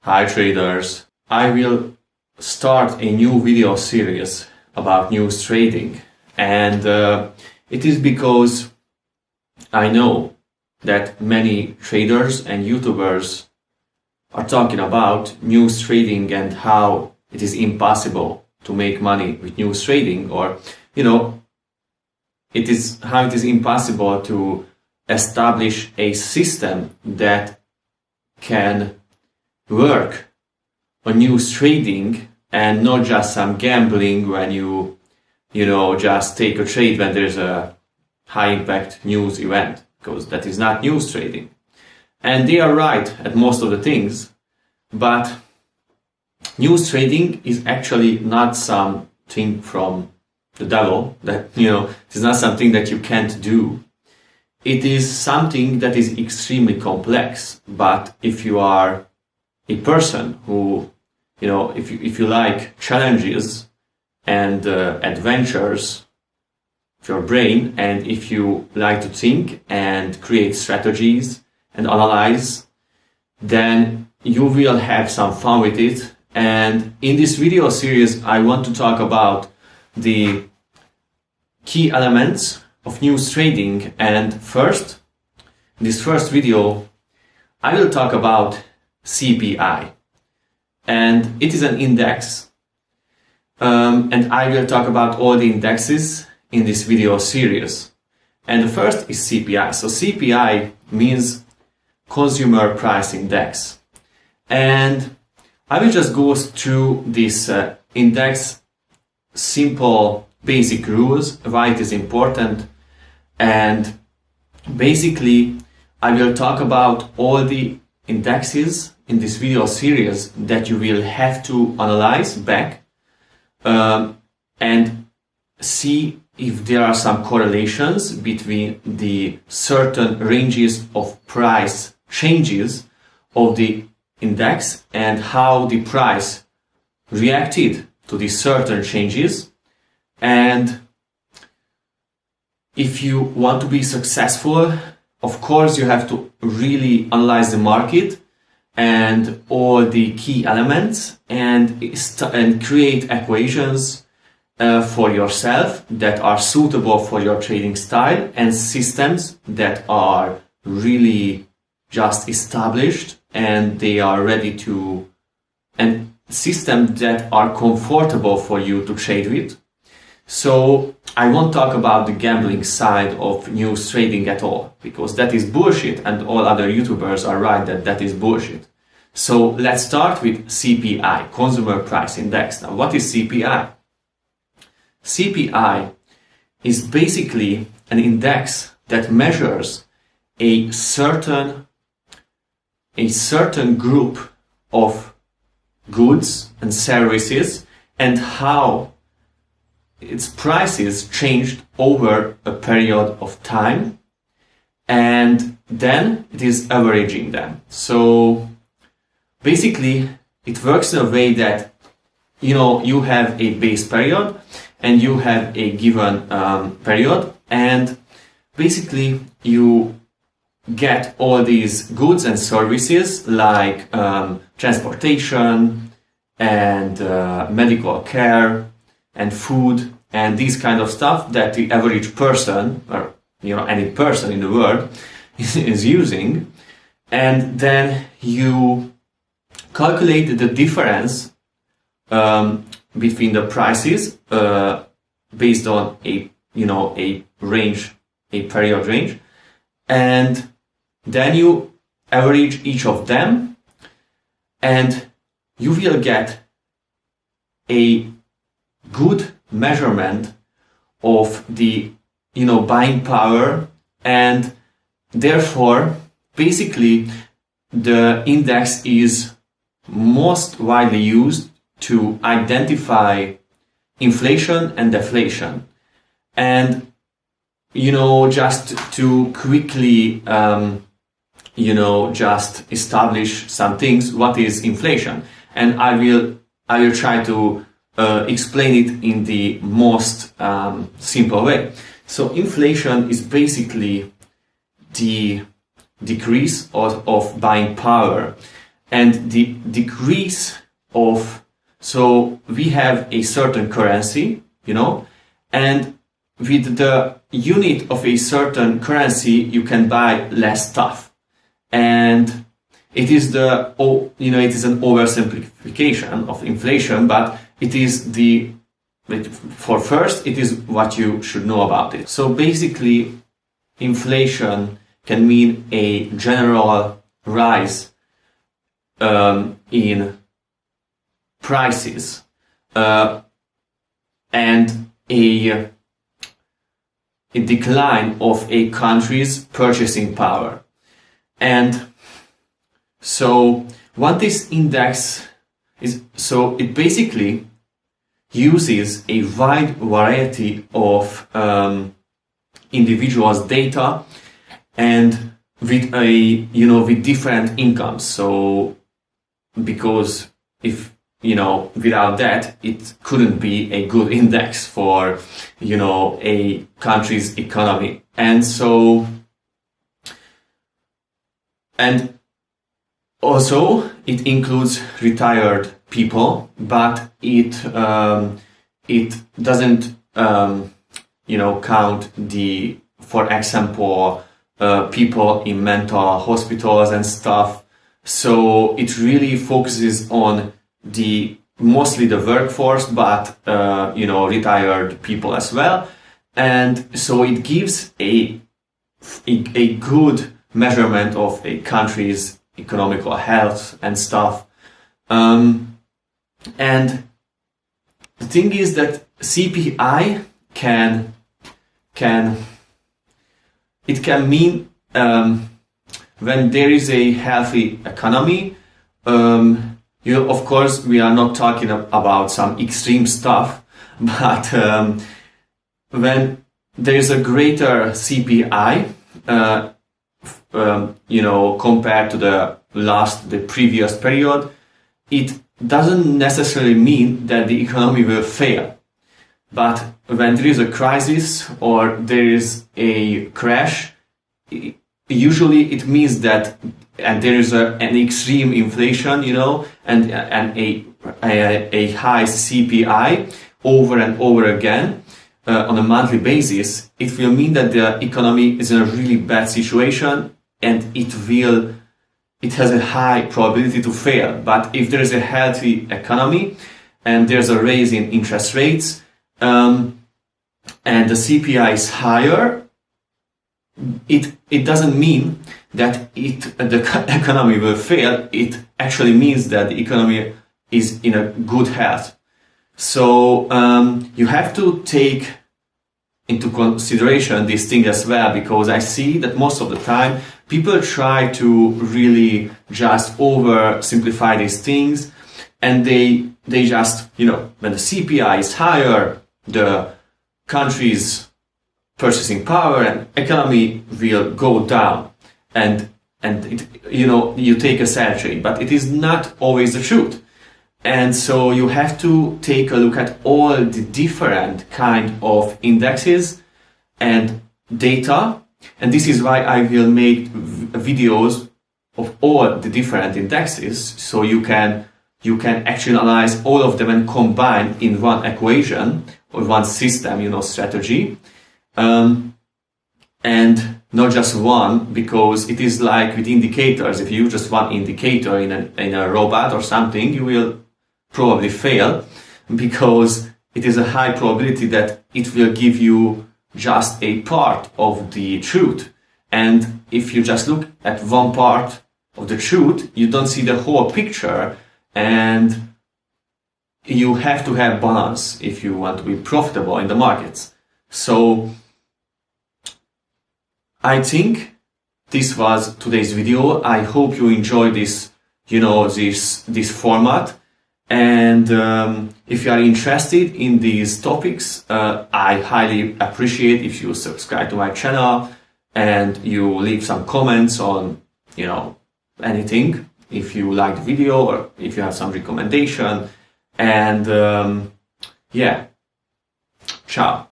Hi traders, I will start a new video series about news trading, and it is because I know that many traders and YouTubers are talking about news trading and how it is impossible to make money with news trading, or it is impossible to establish a system that can work on news trading and not just some gambling when you just take a trade when there's a high impact news event, because that is not news trading. And they are right at most of the things, but news trading is actually not something from the devil, that it is not something that you can't do. It is something that is extremely complex, but if you are a person who, if you like challenges and adventures of your brain, and if you like to think and create strategies and analyze, then you will have some fun with it. And in this video series, I want to talk about the key elements of news trading. And first, in this first video, I will talk about CPI, and it is an index, and I will talk about all the indexes in this video series. And the first is CPI. So CPI means Consumer Price Index, and I will just go through this index, simple basic rules, why it is important, and basically I will talk about all the indexes in this video series that you will have to analyze back and see if there are some correlations between the certain ranges of price changes of the index and how the price reacted to these certain changes. And if you want to be successful, of course, you have to really analyze the market and all the key elements and create equations for yourself that are suitable for your trading style, and systems that are really just established and they are ready to, and systems that are comfortable for you to trade with. So I won't talk about the gambling side of news trading at all, because that is bullshit, and all other YouTubers are right that that is bullshit. So let's start with CPI, Consumer Price Index. Now, what is CPI? CPI is basically an index that measures a certain group of goods and services and how its prices changed over a period of time, and then it is averaging them. So basically it works in a way that you have a base period and you have a given period, and basically you get all these goods and services like transportation and medical care and food and these kind of stuff that the average person, or any person in the world is using. And then you calculate the difference between the prices based on a range, a period range, and then you average each of them, and you will get a good measurement of the buying power, and therefore basically the index is most widely used to identify inflation and deflation. And just to quickly just establish some things, what is inflation, and I will try to explain it in the most simple way. So inflation is basically the decrease of buying power, and the decrease of, so we have a certain currency, and with the unit of a certain currency, you can buy less stuff. And it is it is an oversimplification of inflation, but it is for first, it is what you should know about it. So basically, inflation can mean a general rise in prices and a decline of a country's purchasing power. And so what this index is, so it basically uses a wide variety of individuals' data and with with different incomes. So because if without that, it couldn't be a good index for a country's economy. And so, and also it includes retired people, but it doesn't count the, for example, people in mental hospitals and stuff. So it really focuses on mostly the workforce, but retired people as well. And so it gives a good measurement of a country's economical health and stuff. And the thing is that CPI can mean when there is a healthy economy. Of course, we are not talking about some extreme stuff, but when there is a greater CPI, compared to the previous period, it doesn't necessarily mean that the economy will fail. But when there is a crisis or there is a crash, usually it means that, and there is an extreme inflation, and a high CPI over and over again on a monthly basis, it will mean that the economy is in a really bad situation, and it has a high probability to fail. But if there is a healthy economy and there's a raise in interest rates, and the CPI is higher, it doesn't mean that the economy will fail. It actually means that the economy is in a good health. So you have to take into consideration this thing as well, because I see that most of the time people try to really just oversimplify these things, and they just, when the CPI is higher, the country's purchasing power and economy will go down, and you take a sad trade, but it is not always the truth. And so you have to take a look at all the different kind of indexes and data, and this is why I will make videos of all the different indexes, so you can actually analyze all of them and combine in one equation or one system, strategy, and not just one, because it is like with indicators. If you use just one indicator in a robot or something, you will probably fail, because it is a high probability that it will give you just a part of the truth. And if you just look at one part of the truth, you don't see the whole picture, and you have to have balance if you want to be profitable in the markets. So I think this was today's video. I hope you enjoyed this, this format. And if you are interested in these topics, I highly appreciate if you subscribe to my channel and you leave some comments on, anything, if you like the video or if you have some recommendation. And yeah, ciao.